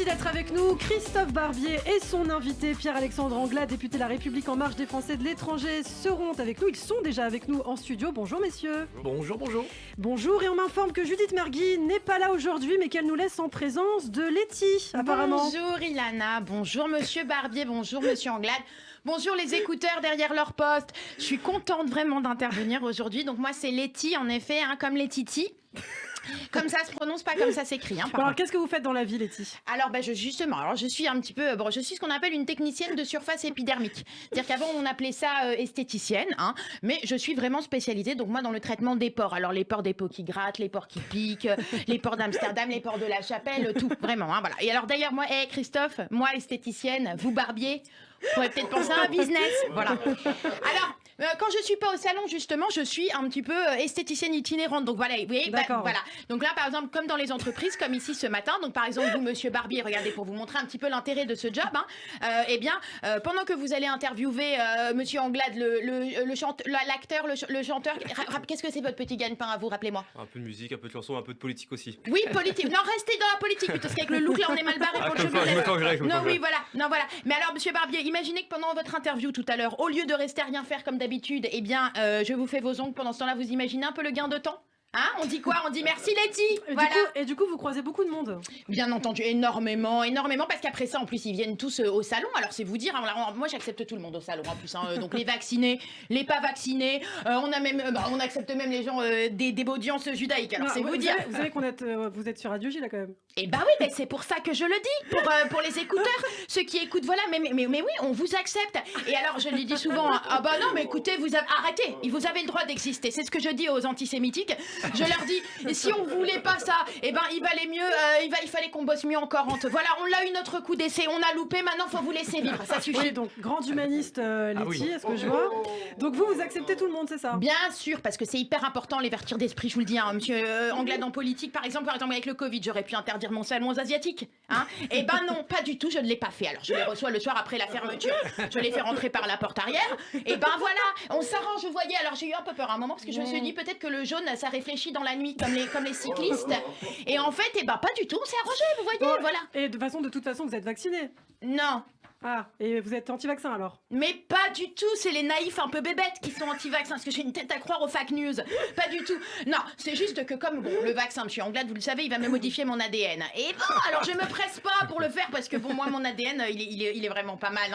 d'être avec nous. Christophe Barbier et son invité Pierre-Alexandre Anglade, député La République En Marche des Français de l'étranger, seront avec nous. Ils sont déjà avec nous en studio. Bonjour messieurs. Bonjour, bonjour. Bonjour, et on m'informe que Judith Mergui n'est pas là aujourd'hui, mais qu'elle nous laisse en présence de Letty, apparemment. Bonjour Ilana, bonjour monsieur Barbier, bonjour monsieur Anglade. Bonjour les écouteurs derrière leur poste. Je suis contente vraiment d'intervenir aujourd'hui. Donc moi c'est Letty en effet, comme les Titi. Comme ça se prononce, pas comme ça s'écrit. Alors qu'est-ce que vous faites dans la vie, Letty ? Alors je suis un petit peu, je suis ce qu'on appelle une technicienne de surface épidermique. C'est-à-dire qu'avant on appelait ça esthéticienne, mais je suis vraiment spécialisée donc moi dans le traitement des pores. Alors les pores des peaux qui grattent, les pores qui piquent, les pores d'Amsterdam, les pores de la Chapelle, tout vraiment. Voilà. Et alors d'ailleurs moi, Christophe, moi esthéticienne, vous barbier. Vous pourrez peut-être penser à un business. Voilà. Alors, quand je suis pas au salon, justement, je suis un petit peu esthéticienne itinérante. Donc voilà, vous voyez, voilà. Donc là, par exemple, comme dans les entreprises, comme ici ce matin, donc par exemple, vous, monsieur Barbier, regardez, pour vous montrer un petit peu l'intérêt de ce job, pendant que vous allez interviewer monsieur Anglade, l'acteur, le chanteur, qu'est-ce que c'est votre petit gagne-pain à vous, rappelez-moi? Un peu de musique, un peu de chanson, un peu de politique aussi. Oui, politique. Non, restez dans la politique, plutôt, parce qu'avec le look, là, on est mal barré pour le cheveu. Non, oui, voilà. Non, voilà. Mais alors, monsieur Barbier, imaginez que pendant votre interview tout à l'heure, au lieu de rester à rien faire comme d'habitude, je vous fais vos ongles. Pendant ce temps-là, vous imaginez un peu le gain de temps ? On dit quoi? On dit merci Letty. Voilà. Et du coup, vous croisez beaucoup de monde? Bien entendu, énormément, parce qu'après ça, en plus, ils viennent tous au salon. Alors, c'est vous dire, moi, j'accepte tout le monde au salon, en plus. Donc, les vaccinés, les pas vaccinés, on accepte même les gens des audiences judaïques. Alors, c'est vous dire. Vous savez vous êtes sur Radio J, là, quand même. Eh bah oui, mais c'est pour ça que je le dis, pour les écouteurs, ceux qui écoutent, voilà. Mais oui, on vous accepte. Et alors, je lui dis souvent, non, mais écoutez, arrêtez, vous avez le droit d'exister. C'est ce que je dis aux antisémitiques. Je leur dis, et si on voulait pas ça, il valait mieux, il fallait qu'on bosse mieux encore. Voilà, on l'a eu notre coup d'essai, on a loupé, maintenant faut vous laisser vivre, ça suffit. Oui, donc grande humaniste, Letty, est-ce que je vois? Donc vous acceptez tout le monde, c'est ça? Bien sûr, parce que c'est hyper important les vertus d'esprit, je vous le dis, monsieur Anglade en politique, par exemple avec le Covid, j'aurais pu interdire mon salon aux Asiatiques. Non, pas du tout, je ne l'ai pas fait. Alors je les reçois le soir après la fermeture, je les fais rentrer par la porte arrière, voilà, on s'arrange, vous voyez. Alors j'ai eu un peu peur à un moment, parce que je me suis dit peut-être que le jaune, ça réfléchit dans la nuit comme les cyclistes. Et en fait, pas du tout, on s'est arrangé, vous voyez, voilà. Et de toute façon, vous êtes vacciné? Non. Ah, et vous êtes anti-vaccin alors? Mais pas du tout, c'est les naïfs un peu bébêtes qui sont anti-vaccins, parce que j'ai une tête à croire aux fake news. Pas du tout. Non, c'est juste que comme le vaccin, monsieur Anglade, vous le savez, il va me modifier mon ADN. Et alors je me presse pas pour le faire, parce que moi, mon ADN, il est vraiment pas mal.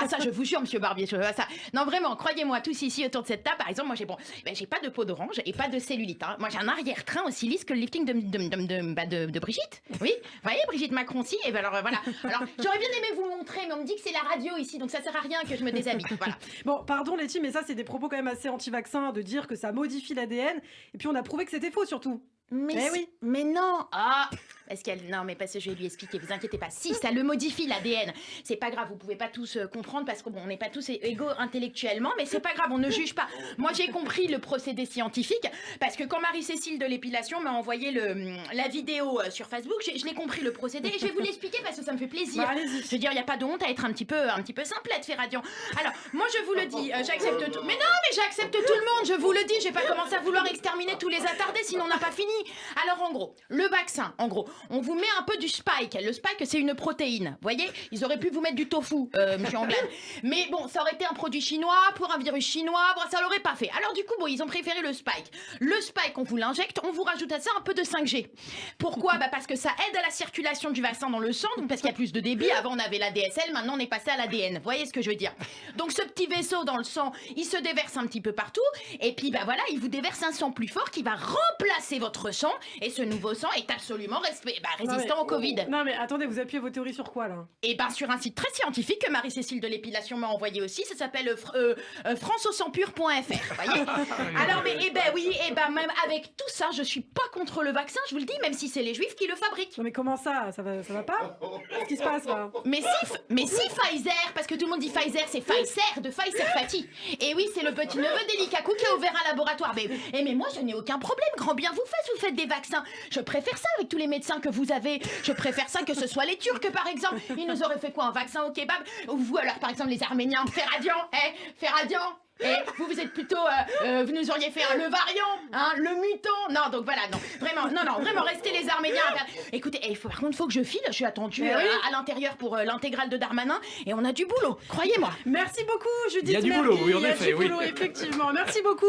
Ça, je vous jure, monsieur Barbier, ça. Non, vraiment, croyez-moi, tous ici autour de cette table, par exemple, moi, j'ai pas de peau d'orange et pas de cellulite. Moi, j'ai un arrière-train aussi lisse que le lifting de Brigitte. Oui, vous voyez, Brigitte Macron aussi. Et alors, voilà. Alors, j'aurais bien aimé vous montrer, mais on me dit que c'est la radio ici, donc ça sert à rien que je me déshabille. Voilà. Bon, pardon Letty, mais ça c'est des propos quand même assez anti-vaccins, de dire que ça modifie l'ADN, et puis on a prouvé que c'était faux surtout. Mais oui. Mais non. Parce que je vais lui expliquer, vous inquiétez pas. Si, ça le modifie l'ADN. C'est pas grave, vous pouvez pas tous comprendre parce qu'on n'est pas tous égaux intellectuellement, mais c'est pas grave, on ne juge pas. Moi, j'ai compris le procédé scientifique parce que quand Marie-Cécile de l'épilation m'a envoyé la vidéo sur Facebook, je l'ai compris le procédé et je vais vous l'expliquer parce que ça me fait plaisir. Je veux dire, il y a pas de honte à être un petit peu simplette, Ferradian. Alors, moi je vous le dis, j'accepte tout. Mais non, mais j'accepte tout le monde, je vous le dis, j'ai pas commencé à vouloir exterminer tous les attardés, sinon on n'a pas fini. Alors en gros, le vaccin, on vous met un peu du spike. Le spike, c'est une protéine. Vous voyez, ils auraient pu vous mettre du tofu, monsieur Anglade. Mais bon, ça aurait été un produit chinois pour un virus chinois. Bon, ça l'aurait pas fait. Alors du coup, ils ont préféré le spike. Le spike, on vous l'injecte, on vous rajoute à ça un peu de 5G. Pourquoi ? Parce que ça aide à la circulation du vaccin dans le sang, donc parce qu'il y a plus de débit. Avant, on avait la DSL, maintenant on est passé à l'ADN. Vous voyez ce que je veux dire ? Donc ce petit vaisseau dans le sang, il se déverse un petit peu partout. Et puis voilà, il vous déverse un sang plus fort qui va remplacer votre sang. Et ce nouveau sang est absolument résistant au Covid. Non mais attendez, vous appuyez vos théories sur quoi là ? Sur un site très scientifique que Marie-Cécile de l'épilation m'a envoyé aussi, ça s'appelle franceausanspur.fr, voyez. Alors même avec tout ça, je suis pas contre le vaccin, je vous le dis, même si c'est les juifs qui le fabriquent. Non mais comment ça va pas ? Qu'est-ce qui se passe là ? Mais si Pfizer, parce que tout le monde dit Pfizer, c'est Pfizer de Pfizer Fatih. Et oui, c'est le petit neveu d'Elikaku qui a ouvert un laboratoire. Mais moi je n'ai aucun problème, grand bien vous faites des vaccins. Je préfère ça avec tous les médecins que vous avez. Je préfère ça que ce soit les Turcs, par exemple. Ils nous auraient fait quoi, un vaccin au kebab? Ou vous, alors, par exemple, les Arméniens. Ferradian, Et vous êtes plutôt, vous nous auriez fait le variant, hein, le mutant. Non, donc voilà, non, vraiment, restez les Arméniens. Écoutez, par contre, faut que je file. Je suis attendue à l'intérieur pour l'intégrale de Darmanin, et on a du boulot, croyez-moi. Merci beaucoup, Judith. Il y a du boulot, Mergui. oui, en Il y a effet, du oui. boulot, effectivement. Merci beaucoup.